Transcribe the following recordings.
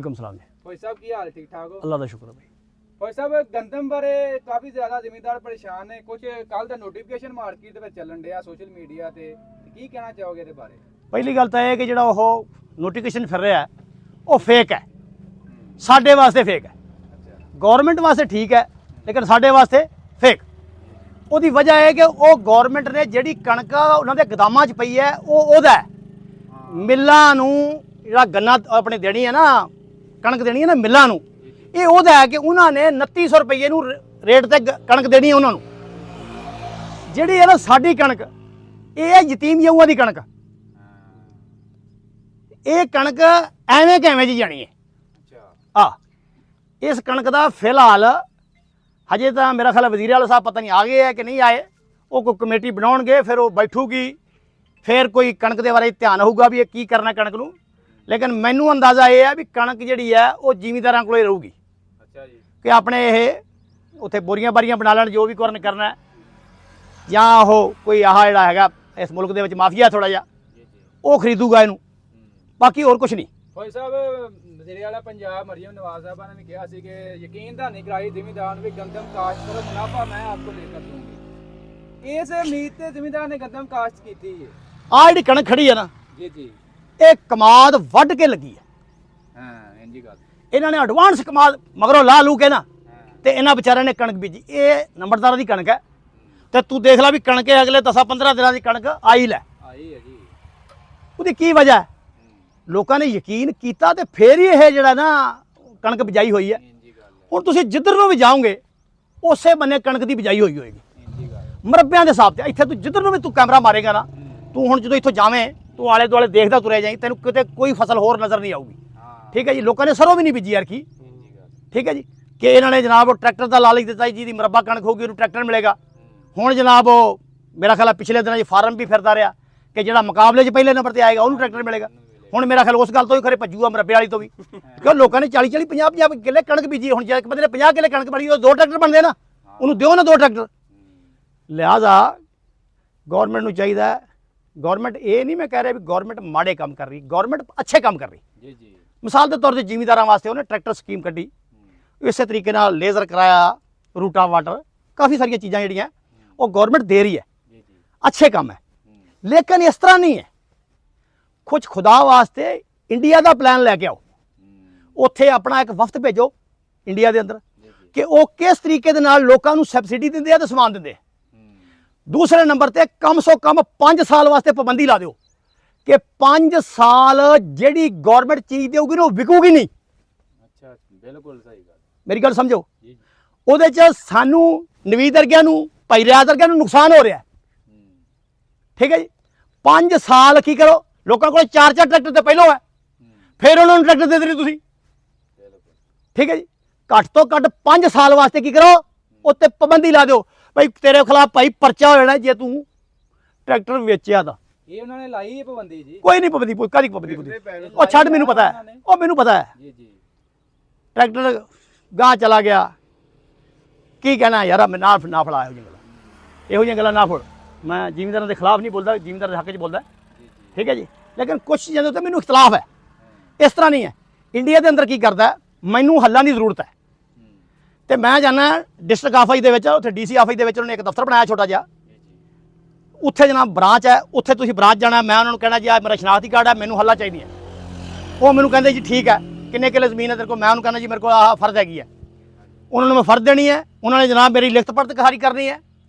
वालेकुम सलाम जी। भाई साहब की हाल ठीक ठाक हो? अल्लाह का शुक्र है भाई। भाई साहब गंदम बारे काफी ज्यादा ਜ਼ਿਮੀਂਦਾਰ ਪਰੇਸ਼ਾਨ ਨੇ। ਕੁਝ ਕੱਲ ਦਾ ਨੋਟੀਫਿਕੇਸ਼ਨ ਮਾਰਕੀਟ ਦੇ ਵਿੱਚ ਚੱਲਣ ਡਿਆ ਸੋਸ਼ਲ ਮੀਡੀਆ ਤੇ ਕੀ ਕਹਿਣਾ ਚਾਹੋਗੇ ਇਹਦੇ ਬਾਰੇ? ਪਹਿਲੀ ਗੱਲ ਤਾਂ ਇਹ ਹੈ ਕਿ ਜਿਹੜਾ ਉਹ ਨੋਟੀਫਿਕੇਸ਼ਨ ਫਿਰ ਰਿਹਾ ਉਹ ਫੇਕ ਹੈ, ਸਾਡੇ ਵਾਸਤੇ ਫੇਕ ਹੈ। ਗਵਰਨਮੈਂਟ ਵਾਸਤੇ ਠੀਕ ਹੈ ਲੇਕਿਨ ਸਾਡੇ ਵਾਸਤੇ ਫੇਕ। ਉਹਦੀ ਵਜ੍ਹਾ ਹੈ ਕਿ ਉਹ ਗਵਰਨਮੈਂਟ ਨੇ ਜਿਹੜੀ ਕਣਕ ਉਹਨਾਂ ਦੇ ਗੋਦਾਮਾਂ 'ਚ ਪਈ ਹੈ ਉਹ ਉਹਦਾ ਹੈ। ਮਿੱਲਾਂ ਨੂੰ ਜਿਹੜਾ ਗੰਨਾ ਆਪਣੇ ਦੇਣੀ ਹੈ ਨਾ, ਕਣਕ ਦੇਣੀ ਹੈ ਨਾ ਮਿੱਲਾਂ ਨੂੰ, ਇਹ ਉਹਦਾ ਹੈ ਕਿ ਉਹਨਾਂ ਨੇ 2900 ਰੁਪਏ ਨੂੰ ਰੇਟ ਤੇ ਕਣਕ ਦੇਣੀ ਹੈ ਉਹਨਾਂ ਨੂੰ। ਜਿਹੜੀ ਹੈ ਨਾ ਸਾਡੀ ਕਣਕ, ਇਹ ਹੈ ਯਤੀਮ ਜਊਆਂ ਦੀ ਕਣਕ। ਇਹ ਕਣਕ ਐਵੇਂ ਕਿਵੇਂ ਜੀ ਜਾਣੀ ਹੈ। ਇਸ ਕਣਕ ਦਾ ਫਿਲਹਾਲ ਹਜੇ ਤਾਂ ਮੇਰਾ ਖਿਆਲ ਵਜ਼ੀਰ ਆਲਾ ਸਾਹਿਬ ਪਤਾ ਨਹੀਂ ਆ ਗਏ ਹੈ ਕਿ ਨਹੀਂ ਆਏ। ਉਹ ਕੋਈ ਕਮੇਟੀ ਬਣਾਉਣਗੇ, ਫਿਰ ਉਹ ਬੈਠੂਗੀ, ਫਿਰ ਕੋਈ ਕਣਕ ਦੇ ਬਾਰੇ ਧਿਆਨ ਹੋਊਗਾ ਵੀ ਇਹ ਕੀ ਕਰਨਾ ਕਣਕ ਨੂੰ। ਲੇਕਿਨ ਮੈਨੂੰ ਅੰਦਾਜ਼ਾ ਇਹ ਹੈ ਵੀ ਕਣਕ ਜਿਹੜੀ ਹੈ ਉਹ ਜ਼ਿਮੀਂਦਾਰਾਂ ਕੋਲੇ ਰਹੂਗੀ। ਅੱਛਾ ਜੀ। ਕਿ ਆਪਣੇ ਇਹ ਉੱਥੇ ਬੋਰੀਆਂ ਬਾਰੀਆਂ ਬਣਾ ਲੈਣ ਜੋ ਵੀ ਕਰਨਾ, ਜਾਂ ਉਹ ਕੋਈ ਆਹ ਜਿਹੜਾ ਹੈਗਾ ਇਸ ਮੁਲਕ ਦੇ ਵਿੱਚ ਮਾਫੀਆ ਥੋੜਾ ਜਿਹਾ ਉਹ ਖਰੀਦੂਗਾ ਇਹਨੂੰ, ਬਾਕੀ ਹੋਰ ਕੁਝ ਨਹੀਂ। ਭਾਈ ਸਾਹਿਬ ਵਜ਼ੀਰ ਆਲਾ ਪੰਜਾਬ ਮਰੀਮ ਨਵਾਜ਼ ਸਾਹਿਬਾ ਨੇ ਵੀ ਕਿਹਾ ਸੀ ਕਿ ਯਕੀਨ ਤਾਂ ਨਹੀਂ ਕਰਾਈ ਜ਼ਿਮੀਂਦਾਰ ਨੂੰ ਵੀ ਗੰਦਮ ਕਾਸ਼ਤ ਕਰੋ, ਮੁਨਾਫਾ ਮੈਂ ਆਪਕੋ ਲੇਕਰ ਦੂੰਗੀ। ਇਸ ਉਮੀਦ ਤੇ ਜ਼ਿਮੀਂਦਾਰ ਨੇ ਗੰਦਮ ਕਾਸ਼ਤ ਕੀਤੀ ਹੈ। ਆਹ ਜਿਹੜੀ ਕਣਕ ਖੜੀ ਹੈ ਨਾ, ਜੀ ਜੀ, ਇਹ ਕਮਾਦ ਵੱਢ ਕੇ ਲੱਗੀ ਹੈ। ਹਾਂ ਇੰਜੀ ਗੱਲ। ਇਹਨਾਂ ਨੇ ਐਡਵਾਂਸ ਕਮਾਦ ਮਗਰੋਂ ਲਾ ਲੂ ਕੇ ਨਾ ਤੇ ਇਹਨਾਂ ਵਿਚਾਰਿਆਂ ਨੇ ਕਣਕ ਬੀਜੀ। ਇਹ ਨੰਬਰਦਾਰਾਂ ਦੀ ਕਣਕ ਹੈ ਤੇ ਤੂੰ ਦੇਖ ਲੈ ਵੀ ਕਣਕ ਅਗਲੇ 10-15 ਦਿਨਾਂ ਦੀ ਕਣਕ ਆਈ ਲੈ ਆਈ ਹੈ ਜੀ। ਉਹਦੀ ਕੀ ਵਜ੍ਹਾ ਹੈ? ਲੋਕਾਂ ਨੇ ਯਕੀਨ ਕੀਤਾ ਤੇ ਫੇਰ ਹੀ ਇਹ ਜਿਹੜਾ ਨਾ ਕਣਕ ਬਿਜਾਈ ਹੋਈ ਹੈ। ਹੁਣ ਤੁਸੀਂ ਜਿੱਧਰ ਨੂੰ ਵੀ ਜਾਓਗੇ ਉਸੇ ਬੰਨੇ ਕਣਕ ਦੀ ਬਿਜਾਈ ਹੋਈ ਹੋਏਗੀ ਮਰਬਿਆਂ ਦੇ ਹਿਸਾਬ ਤੇ। ਇੱਥੇ ਤੂੰ ਜਿੱਧਰ ਨੂੰ ਵੀ ਤੂੰ ਕੈਮਰਾ ਮਾਰੇਗਾ ਨਾ, ਤੂੰ ਹੁਣ ਜਦੋਂ ਇੱਥੋਂ ਜਾਵੇਂ ਤੂੰ ਆਲੇ ਦੁਆਲੇ ਦੇਖਦਾ ਤੁਰਿਆ ਜਾਈਂ, ਤੈਨੂੰ ਕਿਤੇ ਕੋਈ ਫਸਲ ਹੋਰ ਨਜ਼ਰ ਨਹੀਂ ਆਊਗੀ। ਠੀਕ ਹੈ ਜੀ। ਲੋਕਾਂ ਨੇ ਸਰੋਂ ਵੀ ਨਹੀਂ ਬੀਜੀ ਯਾਰ ਕੀ। ਠੀਕ ਹੈ ਜੀ। ਕਿ ਇਹਨਾਂ ਨੇ ਜਨਾਬ ਉਹ ਟਰੈਕਟਰ ਦਾ ਲਾਲਚ ਦਿੱਤਾ ਜੀ, ਜਿਹਦੀ ਮਰੱਬਾ ਕਣਕ ਹੋਊਗੀ ਉਹਨੂੰ ਟਰੈਕਟਰ ਮਿਲੇਗਾ। ਹੁਣ ਜਨਾਬ ਉਹ ਮੇਰਾ ਖਿਆਲ ਪਿਛਲੇ ਦਿਨਾਂ 'ਚ ਫਾਰਮ ਵੀ ਫਿਰਦਾ ਰਿਹਾ ਕਿ ਜਿਹੜਾ ਮੁਕਾਬਲੇ 'ਚ ਪਹਿਲੇ ਨੰਬਰ ਤੇ ਆਏਗਾ ਉਹਨੂੰ ਟਰੈਕਟਰ ਮਿਲੇਗਾ। ਹੁਣ ਮੇਰਾ ਖਿਆਲ ਉਸ ਗੱਲ ਤੋਂ ਹੀ ਖਰੇ ਭੱਜੂਗਾ ਮਰੱਬੇ ਵਾਲੀ ਤੋਂ ਵੀ, ਕਿਉਂ ਲੋਕਾਂ ਨੇ 40-40 50-50 ਕਿੱਲੇ ਕਣਕ ਬੀਜੀ। ਹੁਣ ਜੇ ਇੱਕ ਬੰਦੇ ਨੇ 50 ਕਿੱਲੇ ਕਣਕ ਬਣੀ ਉਹ 2 ਟਰੈਕਟਰ ਬਣਦੇ ਨਾ, ਉਹਨੂੰ ਦਿਓ ਨਾ 2 ਟਰੈਕਟਰ। ਲਿਹਾਜ਼ਾ ਗਵਰਨਮੈਂਟ ਨੂੰ ਚਾਹੀਦਾ ਹੈ, ਗਵਰਨਮੈਂਟ ਇਹ ਨਹੀਂ ਮੈਂ ਕਹਿ ਰਿਹਾ ਵੀ ਗਵਰਨਮੈਂਟ ਮਾੜੇ ਕੰਮ ਕਰ ਰਹੀ, ਗਵਰਨਮੈਂਟ ਅੱਛੇ ਕੰਮ ਕਰ ਰਹੀ। ਜੀ ਜੀ। ਮਿਸਾਲ ਦੇ ਤੌਰ ਤੇ ਜ਼ਿਮੀਂਦਾਰਾਂ ਵਾਸਤੇ ਉਹਨੇ ਟਰੈਕਟਰ ਸਕੀਮ ਕੱਢੀ, ਇਸੇ ਤਰੀਕੇ ਨਾਲ ਲੇਜ਼ਰ ਕਰਾਇਆ, ਰੂਟਾ ਵਾਟਰ, ਕਾਫੀ ਸਾਰੀਆਂ ਚੀਜ਼ਾਂ ਜਿਹੜੀਆਂ ਉਹ ਗਵਰਨਮੈਂਟ ਦੇ ਰਹੀ ਹੈ। ਅੱਛੇ ਕੰਮ ਹੈ। ਲੇਕਿਨ ਇਸ ਤਰ੍ਹਾਂ ਨਹੀਂ ਹੈ। ਕੁਝ ਖੁਦਾ ਵਾਸਤੇ ਇੰਡੀਆ ਦਾ ਪਲਾਨ ਲੈ ਕੇ ਆਓ, ਉੱਥੇ ਆਪਣਾ ਇੱਕ ਵਫਦ ਭੇਜੋ ਇੰਡੀਆ ਦੇ ਅੰਦਰ ਕਿ ਉਹ ਕਿਸ ਤਰੀਕੇ ਦੇ ਨਾਲ ਲੋਕਾਂ ਨੂੰ ਸਬਸਿਡੀ ਦਿੰਦੇ ਆ ਤੇ ਸਮਾਨ ਦਿੰਦੇ ਆ। ਦੂਸਰੇ ਨੰਬਰ ਤੇ ਕਮ ਸੋ ਕਮ 5 ਸਾਲ ਵਾਸਤੇ ਪਾਬੰਦੀ ਲਾ ਦਿਓ ਕਿ 5 ਸਾਲ ਜਿਹੜੀ ਗਵਰਨਮੈਂਟ ਚੀਜ਼ ਦੇਊਗੀ ਨਾ ਉਹ ਵਿਕੂਗੀ ਨਹੀਂ। ਅੱਛਾ, ਬਿਲਕੁਲ ਸਹੀ ਗੱਲ। ਮੇਰੀ ਗੱਲ ਸਮਝੋ। ਉਹਦੇ 'ਚ ਸਾਨੂੰ ਨਵੀਦ ਵਰਗਿਆਂ ਨੂੰ, ਭਾਈ ਰਿਆਜ਼ ਵਰਗਿਆਂ ਨੂੰ ਨੁਕਸਾਨ ਹੋ ਰਿਹਾ। ਠੀਕ ਹੈ ਜੀ। 5 ਸਾਲ ਕੀ ਕਰੋ, ਲੋਕਾਂ ਕੋਲ 4-4 ਟਰੈਕਟਰ ਤੇ ਪਹਿਲੋਂ ਹੈ, ਫਿਰ ਉਹਨਾਂ ਨੂੰ ਟਰੈਕਟਰ ਦੇ ਦੇਣੇ ਤੁਸੀਂ। ਠੀਕ ਹੈ ਜੀ। ਘੱਟ ਤੋਂ ਘੱਟ 5 ਸਾਲ ਵਾਸਤੇ ਕੀ ਕਰੋ, ਉੱਤੇ ਪਾਬੰਦੀ ਲਾ ਦਿਓ ਭਾਈ ਤੇਰੇ ਖਿਲਾਫ ਭਾਈ ਪਰਚਾ ਹੋ ਜਾਣਾ ਜੇ ਤੂੰ ਟਰੈਕਟਰ ਵੇਚਿਆ ਤਾਂ। ਇਹ ਉਹਨਾਂ ਨੇ ਲਾਈ ਹੈ ਪਾਬੰਦੀ ਜੀ? ਕੋਈ ਨਹੀਂ ਪਾਬੰਦੀ, ਕਾਹਦੀ ਪਾਬੰਦੀ? ਉਹ ਛੱਡ, ਮੈਨੂੰ ਪਤਾ ਹੈ, ਉਹ ਮੈਨੂੰ ਪਤਾ ਹੈ। ਜੀ ਜੀ। ਟਰੈਕਟਰ ਗਾਂ ਚਲਾ ਗਿਆ, ਕੀ ਕਹਿਣਾ ਯਾਰ, ਮੈਂ ਨਾ ਫੜਾ ਇਹੋ ਜਿਹੀਆਂ ਗੱਲਾਂ ਨਾ ਫੜ। ਮੈਂ ਜ਼ਿਮੀਂਦਾਰਾਂ ਦੇ ਖਿਲਾਫ ਨਹੀਂ ਬੋਲਦਾ, ਜ਼ਿਮੀਂਦਾਰਾਂ ਦੇ ਹੱਕ 'ਚ ਬੋਲਦਾ। ਠੀਕ ਹੈ ਜੀ। ਲੇਕਿਨ ਕੁਛ ਚੀਜ਼ਾਂ ਦੇ ਉੱਤੇ ਮੈਨੂੰ ਇਖਤਲਾਫ ਹੈ। ਇਸ ਤਰ੍ਹਾਂ ਨਹੀਂ ਹੈ। ਇੰਡੀਆ ਦੇ ਅੰਦਰ ਕੀ ਕਰਦਾ, ਮੈਨੂੰ ਹੱਲਾਂ ਦੀ ਜ਼ਰੂਰਤ ਹੈ ਤੇ ਮੈਂ ਜਾਣਾ ਡਿਸਟ੍ਰਿਕਟ ਆਫਿਸ ਦੇ ਵਿੱਚ, ਉੱਥੇ ਡੀਸੀ ਆਫਿਸ ਦੇ ਵਿੱਚ ਉਹਨੇ ਇੱਕ ਦਫ਼ਤਰ ਬਣਾਇਆ ਛੋਟਾ ਜਿਹਾ, ਉੱਥੇ ਜਨਾਬ ਬ੍ਰਾਂਚ ਹੈ, ਉੱਥੇ ਤੁਸੀਂ ਬ੍ਰਾਂਚ ਜਾਣਾ। ਮੈਂ ਉਹਨਾਂ ਨੂੰ ਕਹਿਣਾ ਜੀ ਆ ਮੇਰਾ ਸ਼ਨਾਖਤੀ ਕਾਰਡ ਹੈ, ਮੈਨੂੰ ਹੱਲਾਂ ਚਾਹੀਦੀ ਹੈ। ਉਹ ਮੈਨੂੰ ਕਹਿੰਦੇ ਜੀ ਠੀਕ ਹੈ, ਕਿੰਨੇ ਕਿੱਲੇ ਜ਼ਮੀਨ ਹੈ ਤੇਰੇ ਕੋਲ? ਮੈਂ ਉਹਨੂੰ ਕਹਿੰਦਾ ਜੀ ਮੇਰੇ ਕੋਲ ਆਹ ਫਰਜ਼ ਹੈਗੀ ਹੈ। ਉਹਨਾਂ ਨੂੰ ਮੈਂ ਫਰਜ਼ ਦੇਣੀ ਹੈ। ਉਹਨਾਂ ਨੇ ਜਨਾਬ ਮੇਰੀ ਲਿਖਤ ਪੜ੍ਹਤ ਖਾਰੀ ਕਰਨੀ ਹੈ।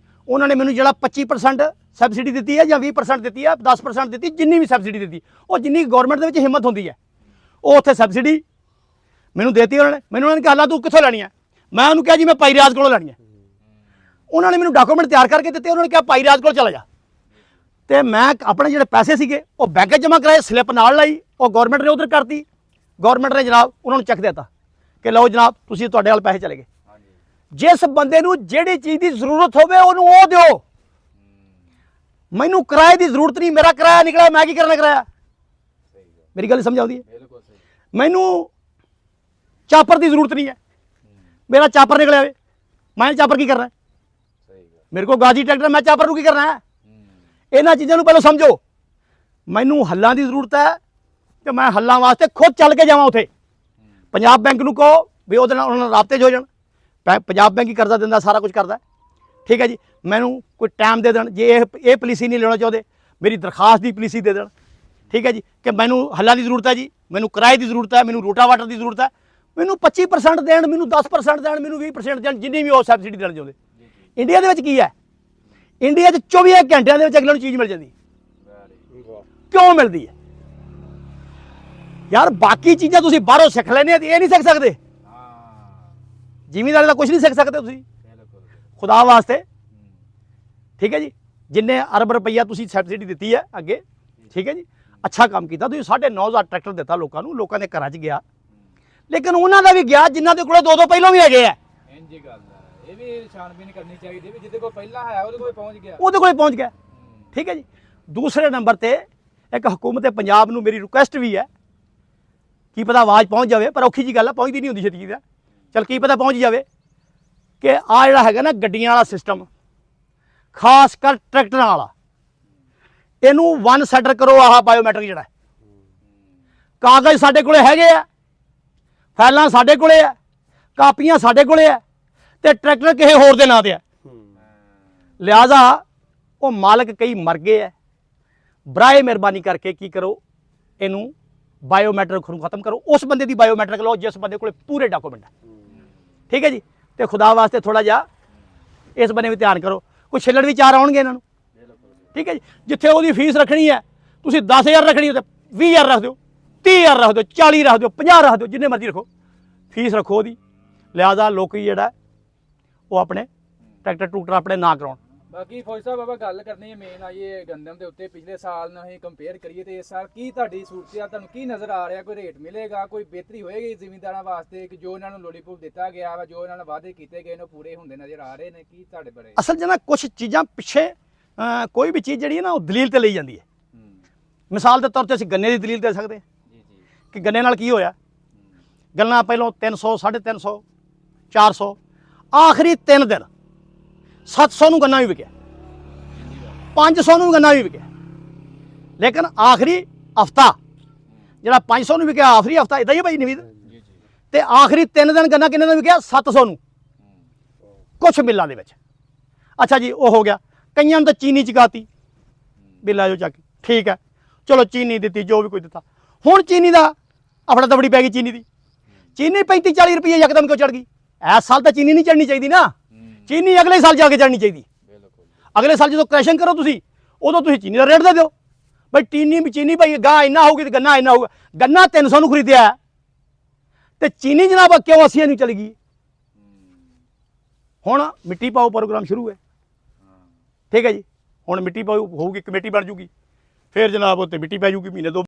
ਉਹਨਾਂ ਨੇ ਮੈਨੂੰ ਜਿਹੜਾ 25% ਸਬਸਿਡੀ ਦਿੱਤੀ ਹੈ ਜਾਂ 20% ਦਿੱਤੀ ਹੈ, 10% ਦਿੱਤੀ, ਜਿੰਨੀ ਵੀ ਸਬਸਿਡੀ ਦਿੱਤੀ, ਉਹ ਜਿੰਨੀ ਗਵਰਨਮੈਂਟ ਦੇ ਵਿੱਚ ਹਿੰਮਤ ਹੁੰਦੀ ਹੈ ਉਹ ਉੱਥੇ ਸਬਸਿਡੀ ਮੈਨੂੰ ਦੇਤੀ ਉਹਨਾਂ ਨੇ। ਮੈਨੂੰ ਉਹਨਾਂ ਨੇ ਕਿਹਾ ਤੂੰ ਕਿੱਥੋਂ ਲੈਣੀ ਹੈ? ਮੈਂ ਉਹਨੂੰ ਕਿਹਾ ਜੀ ਮੈਂ ਭਾਈ ਰਿਆਜ਼ ਕੋਲੋਂ ਲੈਣੀ ਹੈ। ਉਹਨਾਂ ਨੇ ਮੈਨੂੰ ਡਾਕੂਮੈਂਟ ਤਿਆਰ ਕਰਕੇ ਦਿੱਤੇ। ਉਹਨਾਂ ਨੇ ਕਿਹਾ ਭਾਈ ਰਿਆਜ਼ ਕੋਲ ਚਲਾ ਜਾ। ਤੇ ਮੈਂ ਆਪਣੇ ਜਿਹੜੇ ਪੈਸੇ ਸੀਗੇ ਉਹ ਬੈਂਕ 'ਚ ਜਮ੍ਹਾਂ ਕਰਾਏ, ਸਲਿੱਪ ਨਾਲ ਲਾਈ, ਉਹ ਗਵਰਨਮੈਂਟ ਨੇ ਉਧਰ ਕਰਤੀ। ਗਵਰਨਮੈਂਟ ਨੇ ਜਨਾਬ ਉਹਨਾਂ ਨੂੰ ਚੈੱਕ ਦੇ ਦਿੱਤਾ ਕਿ ਲਓ ਜਨਾਬ ਤੁਸੀਂ ਤੁਹਾਡੇ ਵੱਲ ਪੈਸੇ ਚਲੇ ਗਏ। ਜਿਸ ਬੰਦੇ ਨੂੰ ਜਿਹੜੀ ਚੀਜ਼ ਦੀ ਜ਼ਰੂਰਤ ਹੋਵੇ ਉਹਨੂੰ ਉਹ ਦਿਓ। ਮੈਨੂੰ ਕਿਰਾਏ ਦੀ ਜ਼ਰੂਰਤ ਨਹੀਂ, ਮੇਰਾ ਕਿਰਾਇਆ ਨਿਕਲਿਆ, ਮੈਂ ਕੀ ਕਰਨਾ ਕਿਰਾਇਆ? ਮੇਰੀ ਗੱਲ ਸਮਝ ਆਉਂਦੀ ਹੈ? ਮੈਨੂੰ ਚਾਪਰ ਦੀ ਜ਼ਰੂਰਤ ਨਹੀਂ ਹੈ, ਮੇਰਾ ਚਾਪਰ ਨਿਕਲਿਆ ਹੋਵੇ, ਮੈਂ ਚਾਪਰ ਕੀ ਕਰਨਾ? ਮੇਰੇ ਕੋਲ ਗਾਜੀ ਟਰੈਕਟਰ, ਮੈਂ ਚਾਪਰ ਨੂੰ ਕੀ ਕਰਨਾ ਹੈ? ਇਹਨਾਂ ਚੀਜ਼ਾਂ ਨੂੰ ਪਹਿਲਾਂ ਸਮਝੋ। ਮੈਨੂੰ ਹੱਲਾਂ ਦੀ ਜ਼ਰੂਰਤ ਹੈ ਕਿ ਮੈਂ ਹੱਲਾਂ ਵਾਸਤੇ ਖੁਦ ਚੱਲ ਕੇ ਜਾਵਾਂ ਉੱਥੇ। ਪੰਜਾਬ ਬੈਂਕ ਨੂੰ ਕਹੋ ਵੀ ਉਹਦੇ ਨਾਲ ਉਹਨਾਂ ਨਾਲ ਰਾਬਤੇ 'ਚ ਹੋ ਜਾਣ। ਪੰਜਾਬ ਬੈਂਕ ਹੀ ਕਰਜ਼ਾ ਦਿੰਦਾ, ਸਾਰਾ ਕੁਝ ਕਰਦਾ, ਠੀਕ ਹੈ ਜੀ। ਮੈਨੂੰ ਕੋਈ ਟਾਈਮ ਦੇ ਦੇਣ, ਜੇ ਇਹ ਪਾਲਿਸੀ ਨਹੀਂ ਲੈਣਾ ਚਾਹੁੰਦੇ ਮੇਰੀ ਦਰਖਾਸਤ ਦੀ ਪਾਲਿਸੀ ਦੇ ਦੇਣ, ਠੀਕ ਹੈ ਜੀ, ਕਿ ਮੈਨੂੰ ਹੱਲਾਂ ਦੀ ਜ਼ਰੂਰਤ ਹੈ ਜੀ, ਮੈਨੂੰ ਕਿਰਾਏ ਦੀ ਜ਼ਰੂਰਤ ਹੈ, ਮੈਨੂੰ ਰੋਟਾਵਾਟਰ ਦੀ ਜ਼ਰੂਰਤ ਹੈ, ਮੈਨੂੰ 25% ਦੇਣ, ਮੈਨੂੰ 10% ਦੇਣ, ਮੈਨੂੰ 20% ਦੇਣ, ਜਿੰਨੀ ਵੀ ਉਹ ਸਬਸਿਡੀ ਦੇਣਾ ਚਾਹੁੰਦੇ। ਇੰਡੀਆ ਦੇ ਵਿੱਚ ਕੀ ਹੈ, ਇੰਡੀਆ 'ਚ 24 ਘੰਟਿਆਂ ਦੇ ਵਿੱਚ ਅਗਲੇ ਨੂੰ ਚੀਜ਼ ਮਿਲ ਜਾਂਦੀ। ਕਿਉਂ ਮਿਲਦੀ ਹੈ ਯਾਰ? ਬਾਕੀ ਚੀਜ਼ਾਂ ਤੁਸੀਂ ਬਾਹਰੋਂ ਸਿੱਖ ਲੈਣੇ ਆ ਤੇ ਇਹ ਨਹੀਂ ਸਿੱਖ ਸਕਦੇ। ਜ਼ਿਮੀਂਦਾਰੀ ਦਾ ਕੁਝ ਨਹੀਂ ਸਿੱਖ ਸਕਦੇ ਤੁਸੀਂ ਖੁਦਾ ਵਾਸਤੇ, ਠੀਕ ਹੈ ਜੀ। ਜਿੰਨੇ ਅਰਬ ਰੁਪਈਆ ਤੁਸੀਂ ਸਬਸਿਡੀ ਦਿੱਤੀ ਹੈ ਅੱਗੇ, ਠੀਕ ਹੈ ਜੀ, ਅੱਛਾ ਕੰਮ ਕੀਤਾ ਤੁਸੀਂ। 9,500 ਟਰੈਕਟਰ ਦਿੱਤਾ ਲੋਕਾਂ ਨੂੰ, ਲੋਕਾਂ ਦੇ ਘਰਾਂ 'ਚ ਗਿਆ, ਲੇਕਿਨ ਉਹਨਾਂ ਦਾ ਵੀ ਗਿਆ ਜਿਨ੍ਹਾਂ ਦੇ ਕੋਲ ਦੋ ਪਹਿਲਾਂ ਵੀ ਹੈਗੇ ਆ। ਇੰਜੀ ਗੱਲ ਹੈ, ਇਹ ਵੀ ਛਾਣਬੀਨ ਕਰਨੀ ਚਾਹੀਦੀ ਵੀ ਜਿਹਦੇ ਕੋਲ ਪਹਿਲਾਂ ਹੈ ਉਹਦੇ ਕੋਲ ਪਹੁੰਚ ਗਿਆ, ਉਹਦੇ ਕੋਲ ਪਹੁੰਚ ਗਿਆ, ਠੀਕ ਹੈ ਜੀ। ਦੂਸਰੇ ਨੰਬਰ ਤੇ ਇੱਕ ਹਕੂਮਤ ਪੰਜਾਬ ਨੂੰ ਮੇਰੀ ਰਿਕੁਐਸਟ ਵੀ ਹੈ, ਕੀ ਪਤਾ ਆਵਾਜ਼ ਪਹੁੰਚ ਜਾਵੇ, ਪਰ ਔਖੀ ਜੀ ਗੱਲ ਹੈ, ਪਹੁੰਚਦੀ ਨਹੀਂ ਹੁੰਦੀ ਛੇਤੀ ਦਾ। ਚਲ ਕੀ ਪਤਾ ਪਹੁੰਚ ਜਾਵੇ ਕਿ ਆ ਜਿਹੜਾ ਹੈਗਾ ਨਾ ਗੱਡੀਆਂ ਵਾਲਾ ਸਿਸਟਮ, ਖਾਸ ਕਰ ਟਰੈਕਟਰਾਂ ਵਾਲਾ, ਇਹਨੂੰ ਵਨ ਸੈਟਰ ਕਰੋ। ਆਹ ਬਾਇਓਮੈਟ੍ਰਿਕ ਜਿਹੜਾ ਕਾਗਜ਼ ਸਾਡੇ ਕੋਲੇ ਹੈਗੇ ਆ, ਫਾਈਲਾਂ ਸਾਡੇ ਕੋਲੇ ਆ, ਕਾਪੀਆਂ ਸਾਡੇ ਕੋਲੇ ਆ, ਤੇ ਟਰੈਕਟਰ ਕਿਸੇ ਹੋਰ ਦੇ ਨਾਂ ਤੇ ਆ। ਲਿਹਾਜ਼ਾ ਉਹ ਮਾਲਕ ਕਈ ਮਰ ਗਏ ਆ। ਬਰਾਏ ਮਿਹਰਬਾਨੀ ਕਰਕੇ ਕੀ ਕਰੋ, ਇਹਨੂੰ ਬਾਇਓਮੈਟ੍ਰਿਕ ਨੂੰ ਖਤਮ ਕਰੋ। ਉਸ ਬੰਦੇ ਦੀ ਬਾਇਓਮੈਟ੍ਰਿਕ ਲਓ ਜਿਸ ਬੰਦੇ ਕੋਲੇ ਪੂਰੇ ਡਾਕੂਮੈਂਟ ਹੈ, ਠੀਕ ਹੈ ਜੀ। ਤੇ ਖੁਦਾ ਵਾਸਤੇ ਥੋੜਾ ਜਿਹਾ ਇਸ ਬੰਨੇ ਵੀ ਧਿਆਨ ਕਰੋ। ਕੋਈ ਛਿੱਲੜ ਵੀ ਚਾਰ ਆਉਣਗੇ ਇਹਨਾਂ ਨੂੰ, ਠੀਕ ਹੈ ਜੀ। ਜਿੱਥੇ ਉਹਦੀ ਫੀਸ ਰੱਖਣੀ ਹੈ ਤੁਸੀਂ 10,000 ਰੱਖਣੀ ਹੈ ਤੇ 20,000 ਰੱਖ ਦਿਓ, 30,000 ਰੱਖ ਦਿਓ, 40 ਰੱਖ ਦਿਓ, 50 ਰੱਖ ਦਿਓ, ਜਿੰਨੇ ਮਰਜ਼ੀ ਰੱਖੋ, ਫੀਸ ਰੱਖੋ ਉਹਦੀ। ਲਿਹਾਜ਼ਾ ਲੋਕੀ ਜਿਹੜਾ ਉਹ ਆਪਣੇ ਟਰੈਕਟਰ ਟਰੂਕਟਰ ਆਪਣੇ ਨਾ ਕਰਾਉਣ। ਬਾਕੀ ਫੌਜੀ ਸਾਹਿਬ ਆਪਾਂ ਗੱਲ ਕਰਨੀ ਹੈ ਮੇਨ ਆਈਏ ਗੰਦਮ ਦੇ ਉੱਤੇ। ਪਿਛਲੇ ਸਾਲ ਨਾਲ ਅਸੀਂ ਕੰਪੇਅਰ ਕਰੀਏ ਤੇ ਇਸ ਸਾਲ ਕੀ ਤੁਹਾਡੀ ਸੂਰਤ ਆ, ਤੁਹਾਨੂੰ ਕੀ ਨਜ਼ਰ ਆ ਰਿਹਾ? ਕੋਈ ਰੇਟ ਮਿਲੇਗਾ, ਕੋਈ ਬਿਹਤਰੀ ਹੋਏਗੀ ਜ਼ਿਮੀਂਦਾਰਾਂ ਵਾਸਤੇ ਕਿ ਜੋ ਇਹਨਾਂ ਨੂੰ ਲੋਲੀਪੌਪ ਦਿੱਤਾ ਗਿਆ ਵਾ, ਜੋ ਇਹਨਾਂ ਨਾਲ ਵਾਅਦੇ ਕੀਤੇ ਗਏ ਨੇ ਪੂਰੇ ਹੁੰਦੇ ਨਜ਼ਰ ਆ ਰਹੇ ਨੇ? ਕੀ ਤੁਹਾਡੇ ਬੜੇ ਅਸਲ 'ਚ ਨਾ ਕੁਛ ਚੀਜ਼ਾਂ ਪਿੱਛੇ ਕੋਈ ਵੀ ਚੀਜ਼ ਜਿਹੜੀ ਹੈ ਨਾ ਉਹ ਦਲੀਲ ਤੇ ਲਈ ਜਾਂਦੀ ਹੈ। ਮਿਸਾਲ ਦੇ ਤੌਰ ਤੇ ਅਸੀਂ ਗੰਨੇ ਦੀ ਦਲੀਲ ਦੇ ਸਕਦੇ ਕਿ ਗੰਨੇ ਨਾਲ ਕੀ ਹੋਇਆ। ਗੰਨਾ ਪਹਿਲਾਂ 300, 350, 400, ਆਖਰੀ 3 ਦਿਨ 700 ਨੂੰ ਗੰਨਾ ਵੀ ਵਿਕਿਆ, 500 ਨੂੰ ਗੰਨਾ ਵੀ ਵਿਕਿਆ। ਲੇਕਿਨ ਆਖਰੀ ਹਫਤਾ ਜਿਹੜਾ 500 ਨੂੰ ਵਿਕਿਆ, ਆਖਰੀ ਹਫਤਾ ਇਦਾਂ ਹੀ ਹੈ ਭਾਈ ਨਵੀਦ, ਤੇ ਆਖਰੀ 3 ਦਿਨ ਗੰਨਾ ਕਿੰਨੇ ਦਾ ਵਿਕਿਆ? 700 ਨੂੰ ਕੁਛ ਮਿੱਲਾਂ ਦੇ ਵਿੱਚ। ਅੱਛਾ ਜੀ, ਉਹ ਹੋ ਗਿਆ। ਕਈਆਂ ਨੂੰ ਤਾਂ ਚੀਨੀ ਚਕਾਤੀ ਵੀ ਲੈ ਜਾਓ ਚੱਕ, ਠੀਕ ਹੈ, ਚਲੋ ਚੀਨੀ ਦਿੱਤੀ, ਜੋ ਵੀ ਕੋਈ ਦਿੱਤਾ। ਹੁਣ ਚੀਨੀ ਦਾ ਅਫੜਾ ਤਫੜੀ ਪੈ ਗਈ ਚੀਨੀ ਦੀ। ਚੀਨੀ 35-40 ਰੁਪਏ ਯਕਦਮ ਕਿਉਂ ਚੜ ਗਈ? ਇਸ ਸਾਲ ਤਾਂ ਚੀਨੀ ਨਹੀਂ ਚੜਨੀ ਚਾਹੀਦੀ ਨਾ, ਚੀਨੀ ਅਗਲੇ ਸਾਲ ਜਾ ਕੇ ਚੜਨੀ ਚਾਹੀਦੀ। ਅਗਲੇ ਸਾਲ ਜਦੋਂ ਕ੍ਰੈਸ਼ਿੰਗ ਕਰੋ ਤੁਸੀਂ, ਉਦੋਂ ਤੁਸੀਂ ਚੀਨੀ ਦਾ ਰੇਟ ਦੇ ਦਿਓ ਬਈ ਚੀਨੀ ਭਾਈ ਗਾਂ ਇੰਨਾ ਹੋਊਗੀ ਤੇ ਗੰਨਾ ਇੰਨਾ ਹੋਊਗਾ। ਗੰਨਾ 300 ਨੂੰ ਖਰੀਦਿਆ ਤੇ ਚੀਨੀ ਜਨਾਬ ਕਿਉਂ 80 ਨੂੰ ਚਲੀ ਗਈ? ਹੁਣ ਮਿੱਟੀ ਪਾਓ ਪ੍ਰੋਗਰਾਮ ਸ਼ੁਰੂ ਹੈ, ਠੀਕ ਹੈ ਜੀ। ਹੁਣ ਮਿੱਟੀ ਪਾਓ ਹੋਊਗੀ, ਕਮੇਟੀ ਬਣ ਜੂਗੀ, ਫਿਰ ਜਨਾਬ ਉੱਤੇ ਮਿੱਟੀ ਪੈ ਜੂਗੀ ਮਹੀਨੇ 2